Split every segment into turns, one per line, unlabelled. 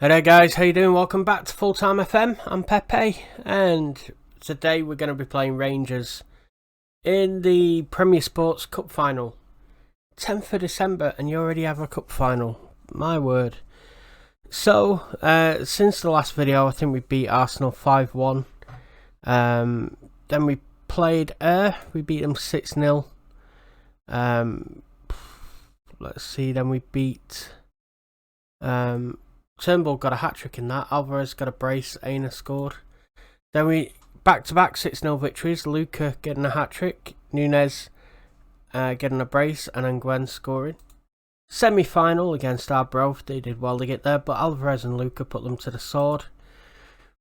Hey there guys, how you doing? Welcome back to Full Time FM. I'm Pepe, and today we're going to be playing Rangers in the Premier Sports Cup Final. 10th of December and you already have a cup final. My word. So, since the last video, I think we beat Arsenal 5-1. Then we played we beat them 6-0. Let's see, then we beat... Turnbull got a hat-trick in that. Alvarez got a brace. Aina scored. Then we back-to-back 6-0 victories. Luca getting a hat-trick. Nunez getting a brace. And then Gwen scoring. Semi-final against Arbroath. They did well to get there. But Alvarez and Luca put them to the sword.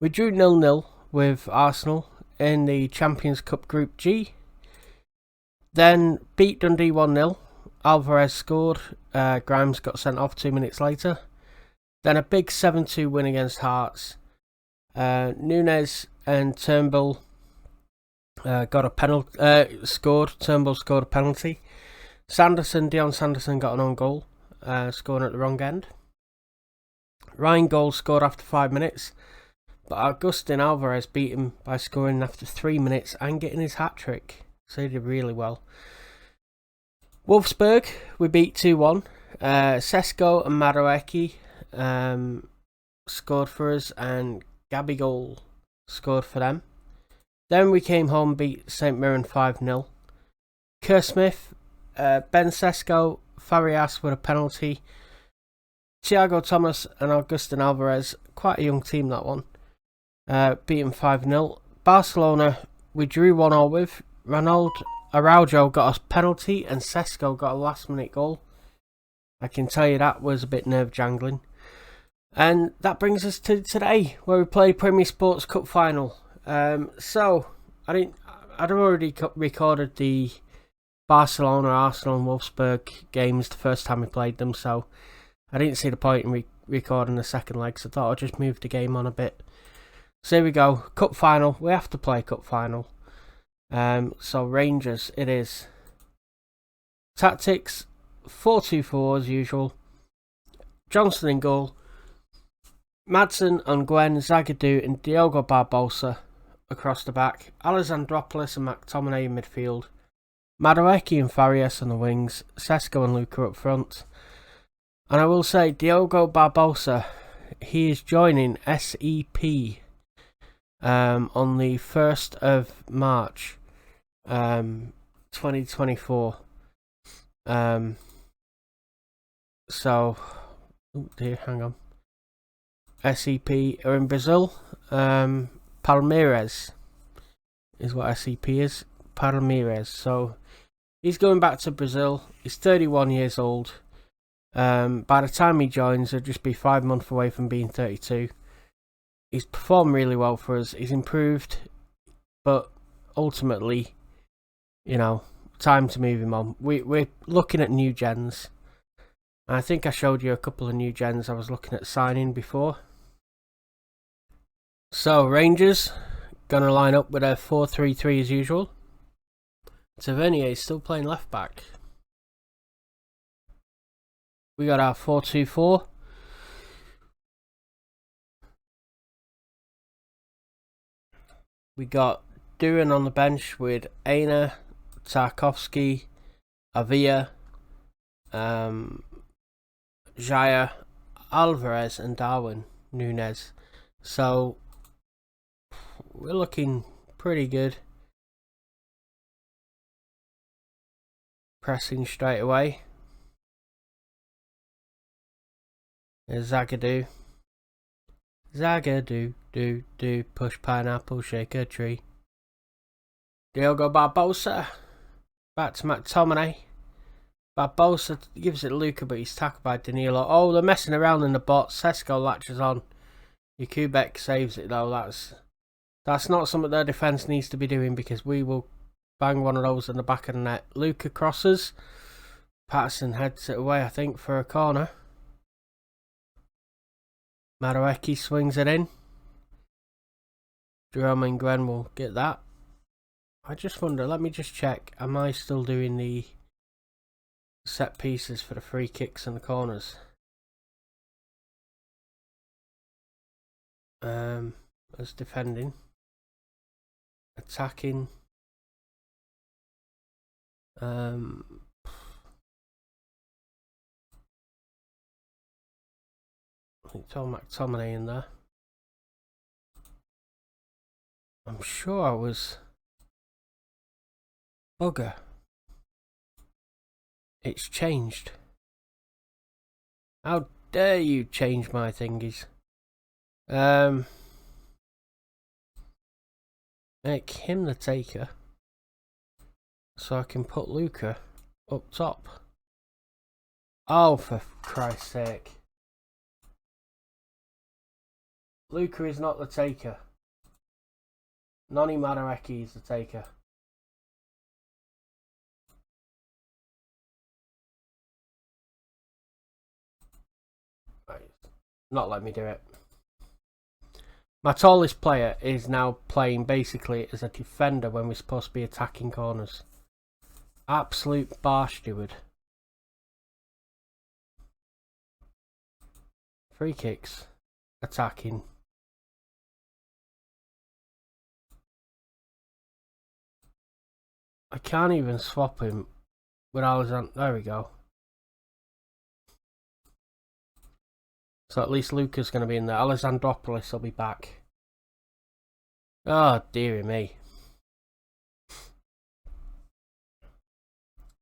We drew 0-0 with Arsenal in the Champions Cup Group G. Then beat Dundee 1-0. Alvarez scored. Grimes got sent off 2 minutes later. Then a big 7-2 win against Hearts. Nunez and Turnbull got a penalty. Scored. Turnbull scored a penalty. Dion Sanderson got an own goal, scoring at the wrong end. Ryan Gold scored after 5 minutes, but Agustin Alvarez beat him by scoring after 3 minutes and getting his hat trick. So he did really well. Wolfsburg we beat 2-1. Sesko and Madueke scored for us, and Gabigol scored for them. Then we came home and beat St Mirren 5-0. Kerr Smith, Ben Sesko, Farias with a penalty. Thiago Thomas and Agustin Alvarez, quite a young team that one, beat him 5-0. Barcelona we drew 1-0 with. Ronald Araujo got a penalty and Sesko got a last minute goal. I can tell you that was a bit nerve jangling. And that brings us to today, where we play Premier Sports Cup Final. So I'd already recorded the Barcelona, Arsenal and Wolfsburg games the first time we played them, so I didn't see the point in recording the second leg, so I thought I'd just move the game on a bit. So here we go, Cup Final. We have to play Cup Final. So Rangers it is. Tactics 4-2-4 as usual. Johnson in goal. Madsen and Gwen, Zagadou and Diogo Barbosa across the back. Alexandropoulos and McTominay in midfield. Madueke and Farias on the wings. Sesko and Luca up front. And I will say, Diogo Barbosa, he is joining SEP on the 1st of March 2024. So, oh dear, hang on. SEP are in Brazil. Palmeiras is what SEP is. Palmeiras. So he's going back to Brazil. He's 31 years old. By the time he joins, he'll just be 5 months away from being 32. He's performed really well for us. He's improved, but ultimately, you know, time to move him on. We're looking at new gens. I think I showed you a couple of new gens I was looking at signing before. So, Rangers gonna line up with a 4-3-3 as usual. Tavernier is still playing left back. We got our 4-2-4. We got Duran on the bench with Aina, Tarkovsky, Avila, Jaya, Alvarez and Darwin Nunez. So we're looking pretty good. Pressing straight away. There's Zagadou. Zagadou, do, push pineapple, shake a tree. Diogo Barbosa. Back to McTominay. Barbosa gives it to Luca, but he's tackled by Danilo. Oh, they're messing around in the box. Sesko latches on. Jakubek saves it though. That's not something their defence needs to be doing, because we will bang one of those in the back of the net. Luca crosses. Patterson heads it away, I think, for a corner. Madueke swings it in. Jerome and Gwen will get that. I just wonder, let me just check. Am I still doing the set pieces for the free kicks and the corners? as defending. Attacking. I think Tom McTominay in there. I'm sure I was... Bugger. It's changed. How dare you change my thingies? Make him the taker. So I can put Luca up top. Oh, for Christ's sake. Luca is not the taker. Noni Madueke is the taker. Right. Not let me do it. My tallest player is now playing basically as a defender when we're supposed to be attacking corners. Absolute bar steward. Free kicks. Attacking. I can't even swap him with Alexander. There we go. So at least Luca's going to be in there. Alexandropoulos will be back. Oh, dearie me.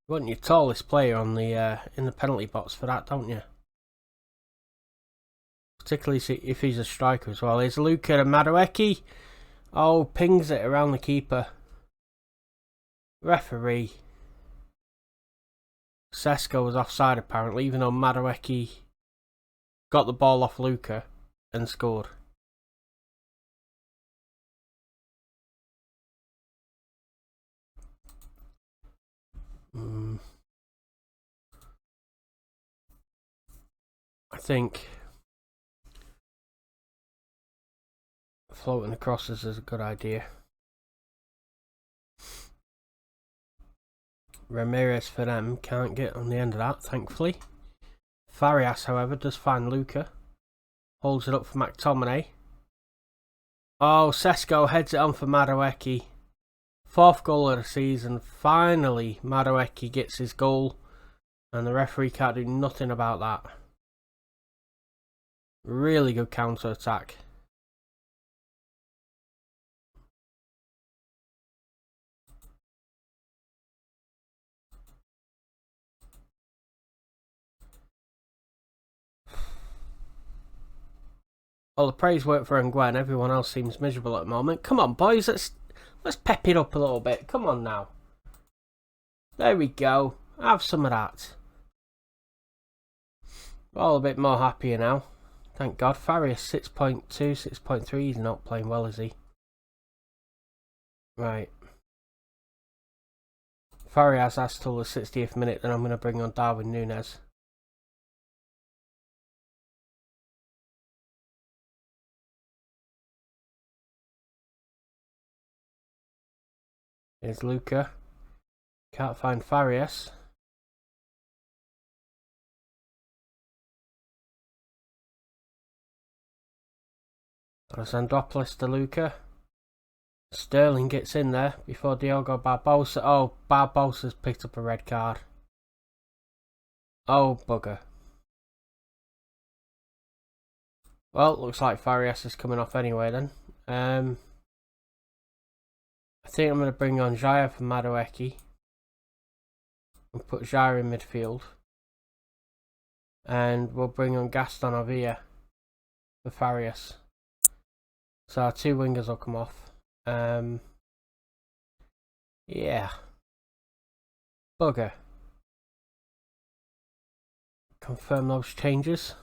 You want your tallest player on the in the penalty box for that, don't you? Particularly if he's a striker as well. Here's Luca and Madueke. Oh, pings it around the keeper. Referee. Sesko was offside apparently, even though Madueke got the ball off Luca and scored. I think floating the crosses is a good idea. Ramirez for them can't get on the end of that, thankfully. Farias, however, does find Luca. Holds it up for McTominay. Oh, Sesko heads it on for Madueke. 4th goal of the season. Finally, Madueke gets his goal. And the referee can't do nothing about that. Really good counter-attack. Well, the praise worked for Nguyen. Everyone else seems miserable at the moment. Come on, boys. Let's pep it up a little bit. Come on now. There we go. Have some of that. We're all a bit more happier now. Thank God. Farias 6.2, 6.3. He's not playing well, is he? Right. Farias has till the 60th minute. Then I'm going to bring on Darwin Núñez. Here's Luca. Can't find Farias. Alexandropoulos to Luca. Sterling gets in there before Diogo Barbosa. Oh, Barbosa's picked up a red card. Oh, bugger. Well, looks like Farias is coming off anyway then. I think I'm going to bring on Jaya for Madueke. And put Jaya in midfield. And we'll bring on Gaston Avia for Farias. So our 2 wingers will come off. Yeah. Bugger. Confirm those changes.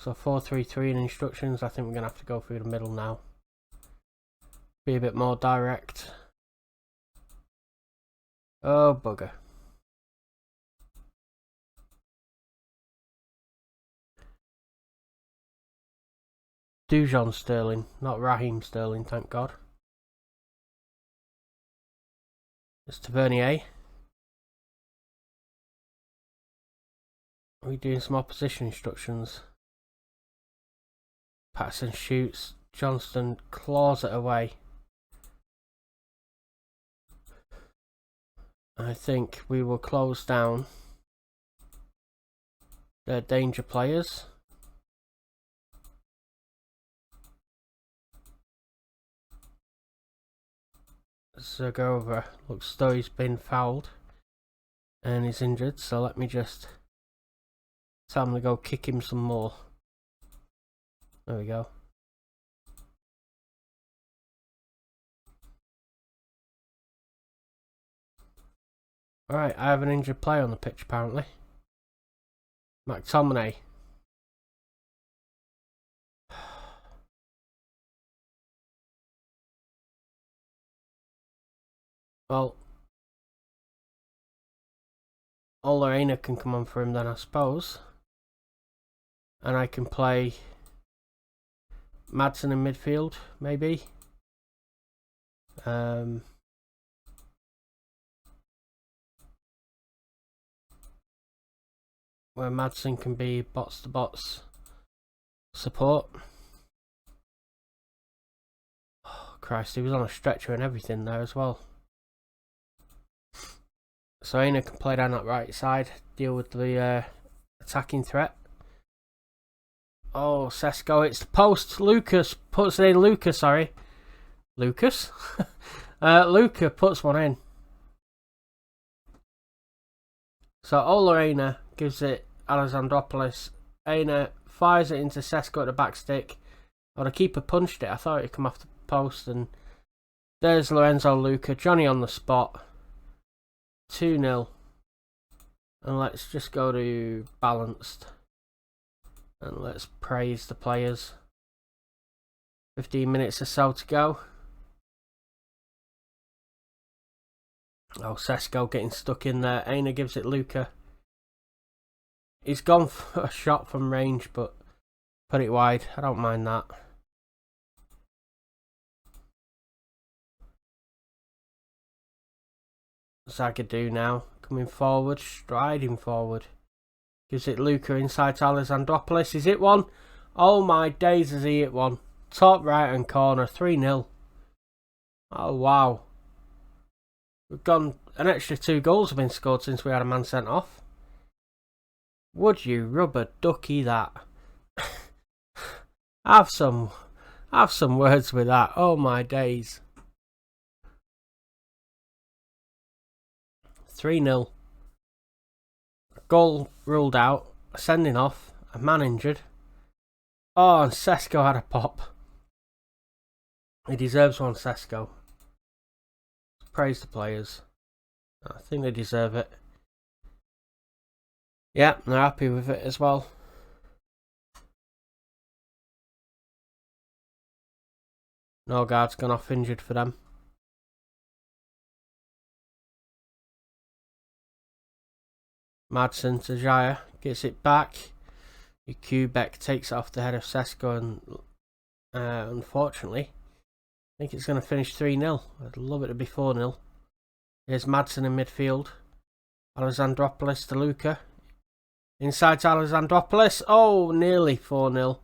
So 4-3-3 in instructions. I think we're going to have to go through the middle now. Be a bit more direct. Oh, bugger. Dujon Sterling, not Raheem Sterling, thank God. It's Tavernier. Are we doing some opposition instructions? Patterson shoots. Johnston claws it away. I think we will close down their danger players. Zagova looks as though he's been fouled and he's injured, so let me just tell him to go kick him some more. There we go. Alright, I have an injured player on the pitch apparently. McTominay. Well, Olorena can come on for him then, I suppose. And I can play Madsen in midfield, maybe. Where Madsen can be bots to bots support. Oh, Christ, he was on a stretcher and everything there as well. So Aina can play down that right side, deal with the attacking threat. Oh, Sesko, it's the post. Lucas puts it in. Lucas, sorry. Lucas? Luca puts one in. So Olorena gives it Alexandropoulos. Aina fires it into Sesko at the back stick. Oh, the keeper punched it. I thought it'd come off the post. And there's Lorenzo Luca. Johnny on the spot. 2-0. And let's just go to balanced. And let's praise the players. 15 minutes or so to go. Oh, Sesko getting stuck in there. Aina gives it Luca. He's gone for a shot from range, but put it wide. I don't mind that. Zagadou now coming forward, striding forward. Gives it Luca inside to Alexandropoulos. Is it one? Oh my days, has he hit one? Top right hand corner, 3-0. Oh wow. We've gone, an extra 2 goals have been scored since we had a man sent off. Would you rubber ducky that? have some words with that. Oh my days. 3-0. Goal ruled out. A sending off. A man injured. Oh, and Sesko had a pop. He deserves one, Sesko. Praise the players. I think they deserve it. Yeah, they're happy with it as well. Norgard's gone off injured for them. Madsen to Jaya, gets it back. Kubek takes it off the head of Sesko, and unfortunately, I think it's going to finish 3-0. I'd love it to be 4-0. Here's Madsen in midfield. Alexandropoulos to Luca. Inside to Alexandropoulos. Oh, nearly 4-0.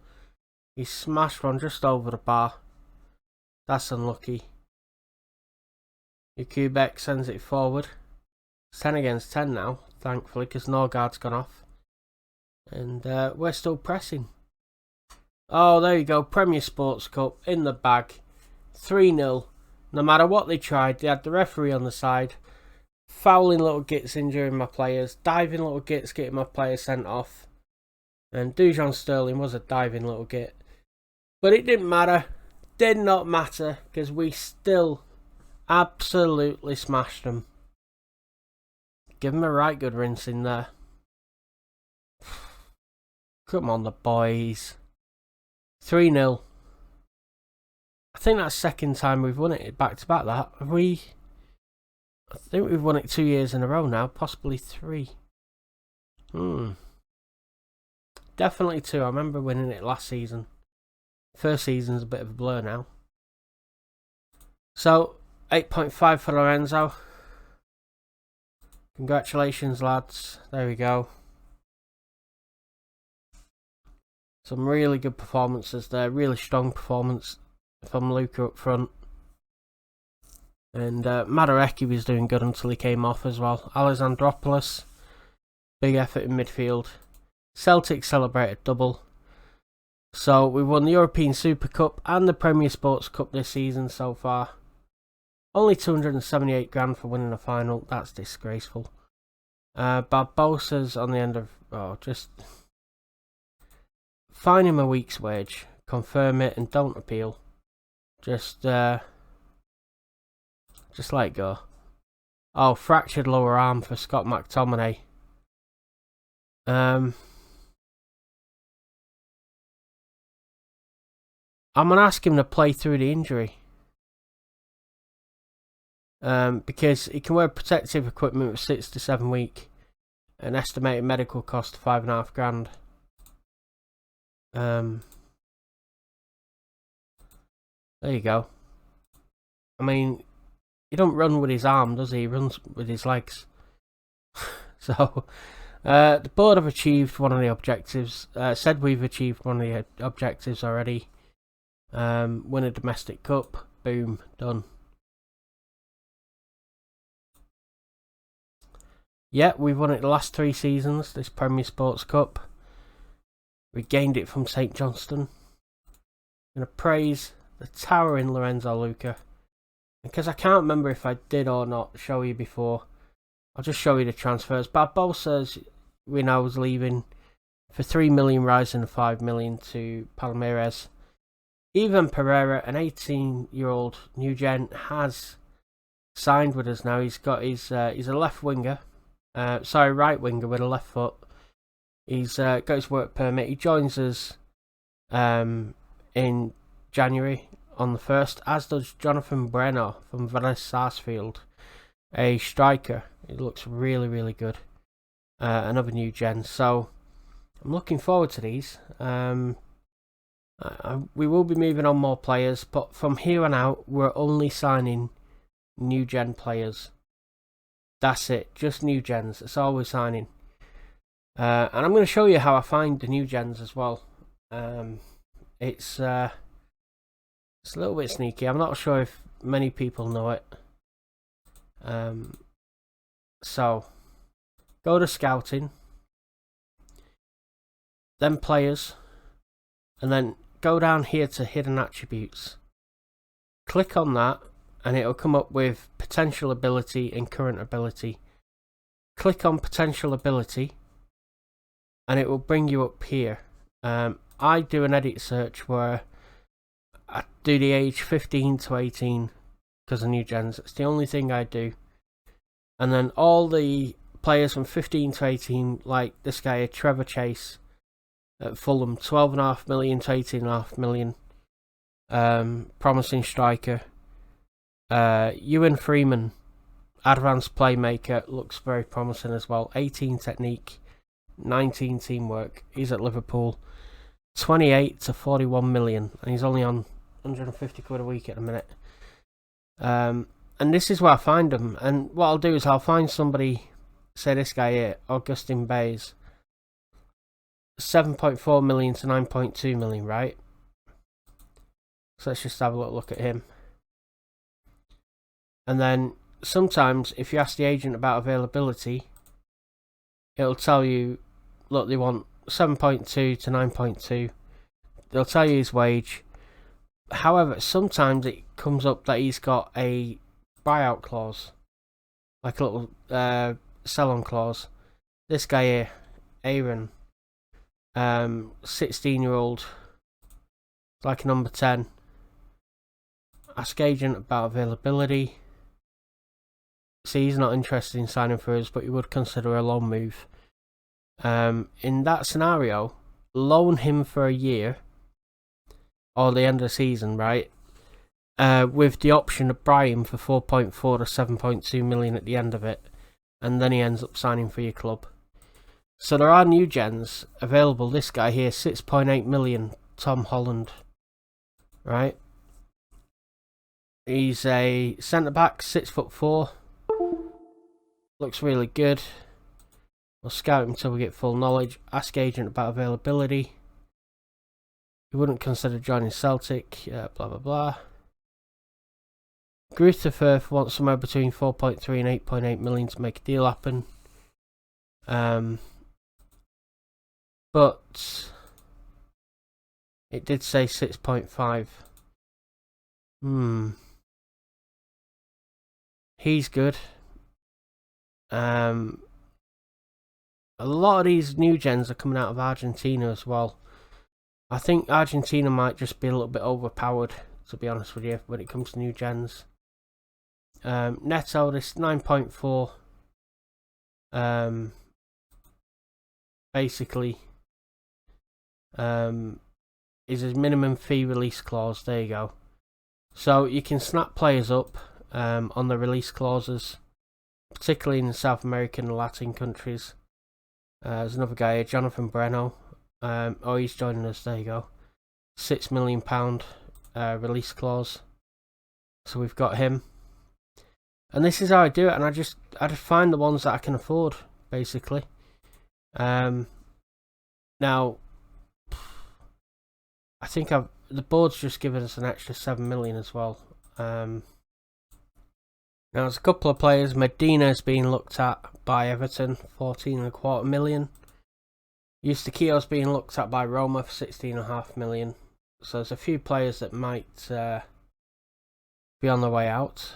He smashed one just over the bar. That's unlucky. Kubek sends it forward. It's 10 against 10 now, thankfully, because Norgard's gone off. And we're still pressing. Oh, there you go. Premier Sports Cup in the bag. 3-0. No matter what they tried, they had the referee on the side. Fouling little gits injuring my players. Diving little gits getting my players sent off. And Dujon Sterling was a diving little git. But it didn't matter. Did not matter, because we still absolutely smashed them. Give them a right good rinse in there. Come on, the boys. 3-0. I think that's second time we've won it back to back. That have we? I think we've won it 2 years in a row now, possibly 3. Definitely 2. I remember winning it last season. First season's a bit of a blur now. So 8.5 for Lorenzo. Congratulations, lads. There we go. Some really good performances there. Really strong performance from Luka up front. And Madareki was doing good until he came off as well. Alexandropoulos, big effort in midfield. Celtic celebrated double. So we won the European Super Cup and the Premier Sports Cup this season so far. Only 278 grand for winning a final. That's disgraceful. Barbosa's on the end of... just... Fine him a week's wage. Confirm it and don't appeal. Just let it go. Oh, fractured lower arm for Scott McTominay. I'm going to ask him to play through the injury. Because he can wear protective equipment for 6 to 7 weeks. An estimated medical cost of 5.5 grand. There you go. I mean, he don't run with his arm, does he? He runs with his legs. So, the board have achieved one of the objectives. Said we've achieved one of the objectives already. Win a domestic cup. Boom, done. Yeah, we've won it the last 3 seasons, this Premier Sports Cup. We gained it from St Johnstone. I'm going to praise the towering Lorenzo Luca. Because I can't remember if I did or not show you before, I'll just show you the transfers. Barbosa's, we know, was leaving for 3 million, rising to 5 million to Palmeiras. Ivan Pereira, an 18-year-old new gen, has signed with us now. He's got he's a left winger. Right winger with a left foot. He's got his work permit. He joins us in January on the 1st, as does Jonathan Breno from Vélez Sarsfield, a striker. He looks really, really good. Another new gen. So I'm looking forward to these. We will be moving on more players, but from here on out, we're only signing new gen players. That's it, just new gens. That's all we're signing. And I'm going to show you how I find the new gens as well. It's a little bit sneaky. I'm not sure if many people know it. So, go to scouting, then players, and then go down here to hidden attributes. Click on that, and it'll come up with potential ability and current ability. Click on potential ability, and it will bring you up here. I do an edit search where I do the age 15 to 18 because of new gens. It's the only thing I do. And then all the players from 15 to 18, like this guy here, Trevor Chase at Fulham, 12.5 million to 18.5 million. Promising striker. Ewan Freeman, advanced playmaker, looks very promising as well. 18 technique, 19 teamwork. He's at Liverpool. 28 to 41 million, and he's only on 150 quid a week at the minute. And this is where I find them. And what I'll do is I'll find somebody, say this guy here, Augustin Bays, 7.4 million to 9.2 million, right? So let's just have a little look at him. And then sometimes if you ask the agent about availability, it'll tell you, look, they want 7.2 to 9.2. They'll tell you his wage. However, sometimes it comes up that he's got a buyout clause, like a little sell-on clause. This guy here, Aaron, 16-year-old, like a number 10. Ask agent about availability. See, he's not interested in signing for us, but he would consider a loan move. In that scenario, loan him for a year or the end of the season, right? With the option of buy him for 4.4 to 7.2 million at the end of it, and then he ends up signing for your club. So there are new gens available. This guy here, 6.8 million, Tom Holland, right? He's a centre back, 6'4". Looks really good. We'll scout him until we get full knowledge. Ask agent about availability. He wouldn't consider joining Celtic, blah blah blah. Gruther Firth wants somewhere between 4.3 and 8.8 million to make a deal happen. But it did say 6.5. He's good. A lot of these new gens are coming out of Argentina as well. I think Argentina might just be a little bit overpowered, to be honest with you, when it comes to new gens. Neto, this 9.4. Basically, is his minimum fee release clause. There you go. So you can snap players up on the release clauses, particularly in the South American and Latin countries. There's another guy here, Jonathan Breno. He's joining us. There you go. £6 million release clause. So we've got him. And this is how I do it. And I just find the ones that I can afford, basically. Now, I think the board's just given us an extra 7 million as well. Now there's a couple of players. Medina's being looked at by Everton, 14.25 million. Eustaquio's being looked at by Roma for 16.5 million. So there's a few players that might be on the way out.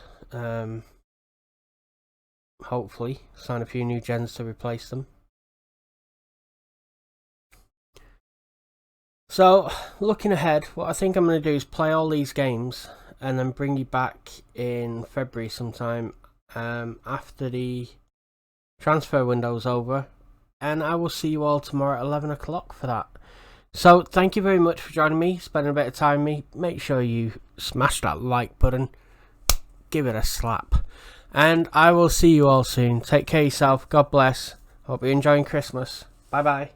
Hopefully sign a few new gens to replace them. So looking ahead, what I think I'm going to do is play all these games and then bring you back in February sometime after the transfer window's over, and I will see you all tomorrow at 11 o'clock for that. So thank you very much for joining me, spending a bit of time with me. Make sure you smash that like button, give it a slap, and I will see you all soon. Take care of yourself, God bless, hope you're enjoying Christmas. Bye bye.